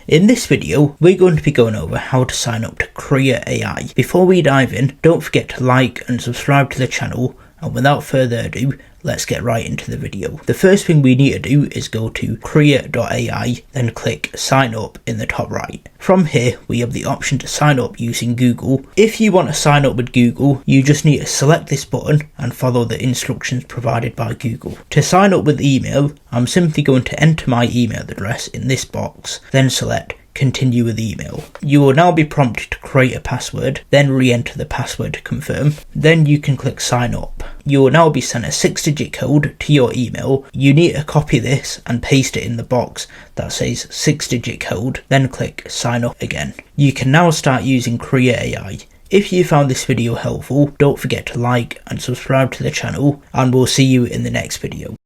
In this video, we're going to be going over how to sign up to Krea AI. Before we dive in, don't forget to like and subscribe to the channel, and without further ado, let's get right into the video. The first thing we need to do is go to Krea.ai, then click sign up in the top right. From here, we have the option to sign up using Google. If you want to sign up with Google, you just need to select this button and follow the instructions provided by Google. To sign up with email, I'm simply going to enter my email address in this box, then select continue with email. You will now be prompted to create a password, then re-enter the password to confirm. Then you can click sign up. You will now be sent a 6-digit code to your email. You need to copy this and paste it in the box that says 6-digit code, then click sign up again. You can now start using Krea AI. If you found this video helpful, don't forget to like and subscribe to the channel, and we'll see you in the next video.